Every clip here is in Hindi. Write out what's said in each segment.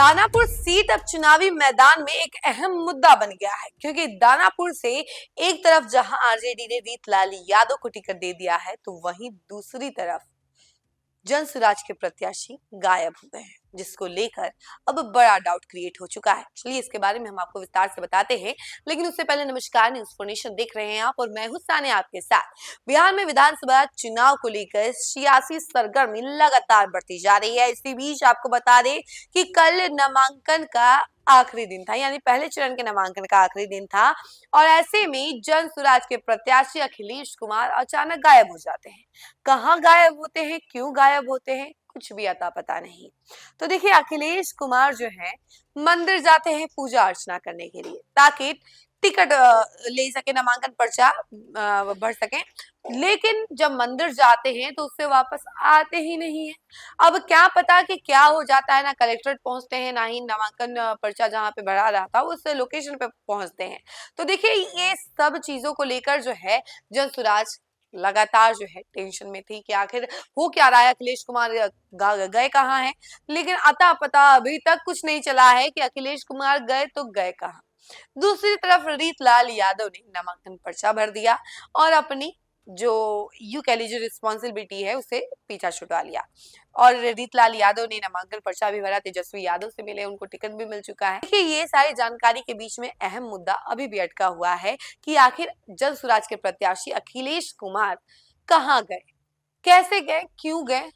दानापुर सीट अब चुनावी मैदान में एक अहम मुद्दा बन गया है, क्योंकि दानापुर से एक तरफ जहां आरजेडी ने रीतलाल यादव को टिकट दे दिया है, तो वहीं दूसरी तरफ जनसुराज के प्रत्याशी गायब हो गए हैं, जिसको लेकर अब बड़ा डाउट क्रिएट हो चुका है। चलिए इसके बारे में हम आपको विस्तार से बताते हैं, लेकिन उससे पहले नमस्कार, न्यूज़ फॉर नेशन देख रहे हैं आप और मैं हूं सानिया आपके साथ। बिहार में विधानसभा चुनाव को लेकर सियासी सरगर्मी लगातार बढ़ती जा रही है। इसी बीच आपको बता दें कि कल नामांकन का आखिरी दिन था, यानी पहले चरण के नामांकन का आखिरी दिन था, और ऐसे में जनसुराज के प्रत्याशी अखिलेश कुमार अचानक गायब हो जाते हैं। कहाँ गायब होते हैं, क्यों गायब होते हैं, कुछ भी अता पता नहीं। तो देखिए, अखिलेश कुमार जो है मंदिर जाते हैं पूजा अर्चना करने के लिए, ताकि टिकट ले सके, नामांकन पर्चा भर सके। लेकिन जब मंदिर जाते हैं तो उससे वापस आते ही नहीं है। अब क्या पता कि क्या हो जाता है, ना कलेक्ट्रेट पहुंचते हैं, ना ही नामांकन पर्चा जहां पे भरा रहा था उस लोकेशन पे पहुंचते हैं। तो देखिए, ये सब चीजों को लेकर जो है जनसुराज लगातार जो है टेंशन में थी कि आखिर हो क्या रहा है, अखिलेश कुमार गए कहाँ हैं। लेकिन अता पता अभी तक कुछ नहीं चला है कि अखिलेश कुमार गए तो गए कहाँ। दूसरी तरफ रीतलाल यादव ने नामांकन पर्चा भर दिया और अपनी जो यू कह लीजिए रिस्पॉन्सिबिलिटी है उसे पीछा छुड़वा लिया। और रीतलाल यादव ने नामांकन पर्चा भी भरा, तेजस्वी यादव से मिले, उनको टिकट भी मिल चुका है। देखिए, ये सारी जानकारी के बीच में अहम मुद्दा अभी भी अटका हुआ है कि आखिर जनसुराज के प्रत्याशी अखिलेश कुमार कहाँ गए, कैसे गए, क्यों गए,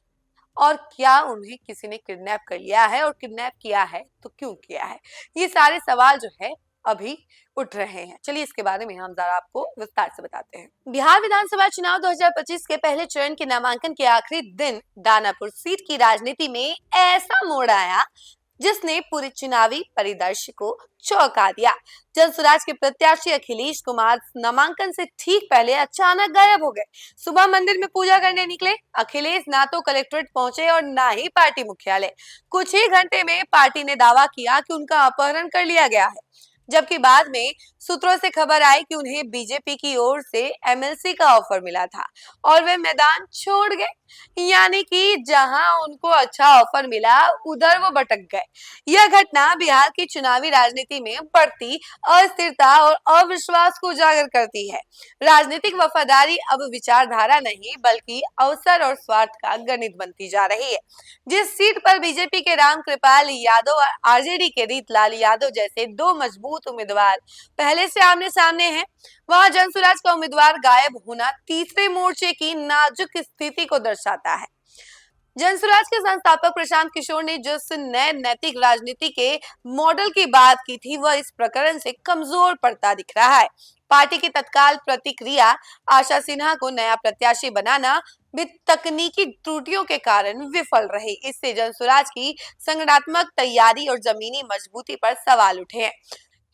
और क्या उन्हें किसी ने किडनैप कर लिया है, और किडनैप किया है तो क्यों किया है। ये सारे सवाल जो है अभी उठ रहे हैं। चलिए इसके बारे में हम जरा आपको विस्तार से बताते हैं। बिहार विधानसभा चुनाव 2025 के पहले चरण के नामांकन के आखिरी दिन दानापुर सीट की राजनीति में ऐसा मोड़ आया जिसने पूरे चुनावी परिदृश्य को चौंका दिया। जनसुराज के प्रत्याशी अखिलेश कुमार नामांकन से ठीक पहले अचानक गायब हो गए। सुबह मंदिर में पूजा करने निकले अखिलेश ना तो कलेक्ट्रेट पहुंचे और ना ही पार्टी मुख्यालय। कुछ ही घंटे में पार्टी ने दावा किया कि उनका अपहरण कर लिया गया है, जबकि बाद में सूत्रों से खबर आई कि उन्हें बीजेपी की ओर से एमएलसी का ऑफर मिला था और वे मैदान छोड़ गए। यानी कि जहां उनको अच्छा ऑफर मिला उधर वो भटक गए। यह घटना बिहार की चुनावी राजनीति में बढ़ती अस्थिरता और अविश्वास को उजागर करती है। राजनीतिक वफादारी अब विचारधारा नहीं बल्कि अवसर और स्वार्थ का गणित बनती जा रही है। जिस सीट पर बीजेपी के रामकृपाल यादव और आरजेडी के रीतलाल यादव जैसे दो मजबूत उम्मीदवार पहले से आमने सामने हैं, वहां जनसुराज का उम्मीदवार गायब होना तीसरे मोर्चे की नाजुक स्थिति को दर्शाता है। जनसुराज के संस्थापक प्रशांत किशोर ने जिस नए नैतिक राजनीति के मॉडल की बात की थी, वह इस प्रकरण से कमजोर पड़ता दिख रहा है। पार्टी की तत्काल प्रतिक्रिया आशा सिन्हा को नया प्रत्याशी बनाना भी तकनीकी त्रुटियों के कारण विफल रही। इससे जनसुराज की संगठनात्मक तैयारी और जमीनी मजबूती पर सवाल उठे हैं।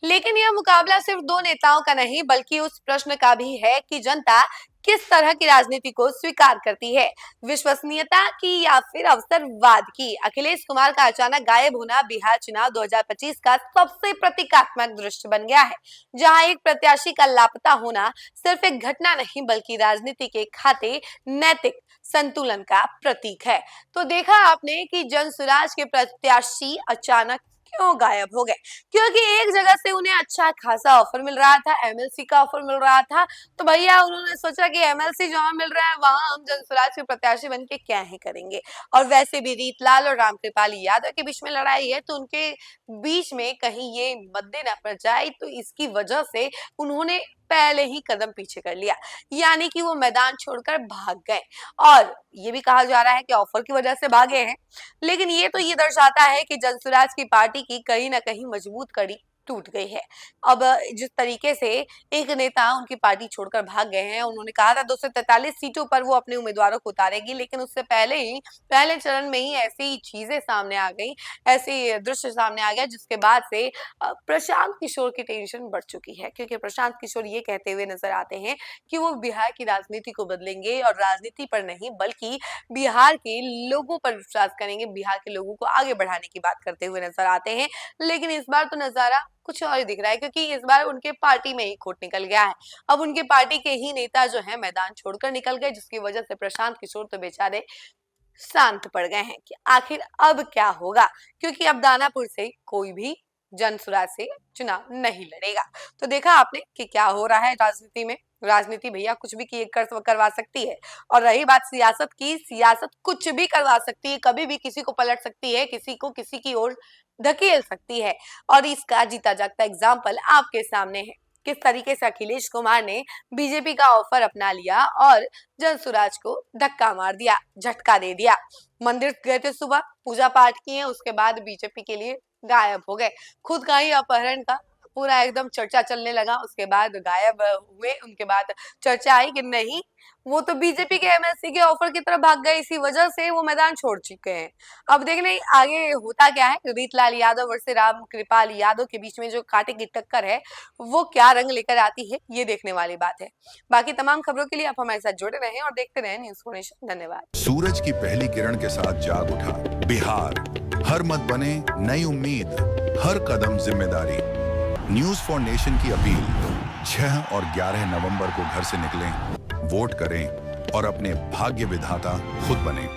लेकिन यह मुकाबला सिर्फ दो नेताओं का नहीं बल्कि उस प्रश्न का भी है कि जनता किस तरह की राजनीति को स्वीकार करती है, विश्वसनीयता की या फिर अवसरवाद की। अखिलेश कुमार का अचानक गायब होना बिहार चुनाव 2025 का सबसे प्रतीकात्मक दृश्य बन गया है, जहां एक प्रत्याशी का लापता होना सिर्फ एक घटना नहीं बल्कि राजनीति के खाते नैतिक संतुलन का प्रतीक है। तो देखा आपने कि जनसुराज के प्रत्याशी अचानक क्यों गायब हो गए, क्योंकि एक जगह से उन्हें अच्छा खासा ऑफर मिल रहा था, एमएलसी का ऑफर मिल रहा था, तो भैया उन्होंने सोचा कि एमएलसी जहां मिल रहा है वहां हम जनसुराज के प्रत्याशी बन के क्या ही करेंगे। और वैसे भी रीतलाल और रामकृपाल यादव के बीच में लड़ाई है, तो उनके बीच में कहीं ये मद्दे न पड़ जाए, तो इसकी वजह से उन्होंने पहले ही कदम पीछे कर लिया, यानी कि वो मैदान छोड़कर भाग गए। और ये भी कहा जा रहा है कि ऑफर की वजह से भागे हैं, लेकिन ये तो ये दर्शाता है कि जनसुराज की पार्टी की कहीं ना कहीं मजबूत कड़ी टूट गई है। अब जिस तरीके से एक नेता उनकी पार्टी छोड़कर भाग गए हैं, उन्होंने कहा था 243 सीटों पर वो अपने उम्मीदवारों को उतारेगी, लेकिन उससे पहले ही पहले चरण में ही ऐसी चीजें सामने आ गई, ऐसी दृश्य सामने आ गया, जिसके बाद से प्रशांत किशोर की टेंशन बढ़ चुकी है, क्योंकि प्रशांत किशोर ये कहते हुए नजर आते हैं कि वो बिहार की राजनीति को बदलेंगे और राजनीति पर नहीं बल्कि बिहार के लोगों पर विश्वास करेंगे, बिहार के लोगों को आगे बढ़ाने की बात करते हुए नजर आते हैं। लेकिन इस बार तो नजारा कुछ और ही दिख रहा है, क्योंकि इस बार उनके पार्टी में ही खोट निकल गया है। अब उनके पार्टी के ही नेता जो है मैदान छोड़कर निकल गए, जिसकी वजह से प्रशांत किशोर तो बेचारे शांत पड़ गए हैं कि आखिर अब क्या होगा, क्योंकि अब दानापुर से कोई भी जनसुराज से चुनाव नहीं लड़ेगा। तो देखा आपने कि क्या हो रहा है राजनीति में। राजनीति भैया कुछ भी किए करवा सकती है। और रही बात सियासत की, सियासत कुछ भी करवा सकती है, कभी भी किसी को पलट सकती है, किसी को किसी की ओर धकेल सकती है। और इसका जीता जागता एग्जाम्पल आपके सामने है। किस तरीके से अखिलेश कुमार ने बीजेपी का ऑफर अपना लिया और जनसुराज को धक्का मार दिया, झटका दे दिया। मंदिर गए थे, सुबह पूजा पाठ किए, उसके बाद बीजेपी के लिए गायब हो गए। खुद का ही अपहरण का पूरा एकदम चर्चा चलने लगा, उसके बाद गायब हुए। उनके बाद चर्चा आई कि नहीं, वो तो बीजेपी के एमएलसी के ऑफर की तरफ भाग गए, इसी वजह से वो मैदान छोड़ चुके हैं। अब देखने आगे होता क्या है। रीतलाल यादव वर्सेस राम कृपाल यादव के बीच में जो कांटे की टक्कर है, वो क्या रंग लेकर आती है, ये देखने वाली बात है। बाकी तमाम खबरों के लिए आप हमारे साथ जुड़े रहें और देखते रहें न्यूज़ फॉर नेशन। धन्यवाद। सूरज की पहली किरण के साथ जाग उठा बिहार, हर मत बने नई उम्मीद, हर कदम जिम्मेदारी। न्यूज फॉर नेशन की अपील, 6 और 11 नवंबर को घर से निकलें, वोट करें और अपने भाग्य विधाता खुद बने।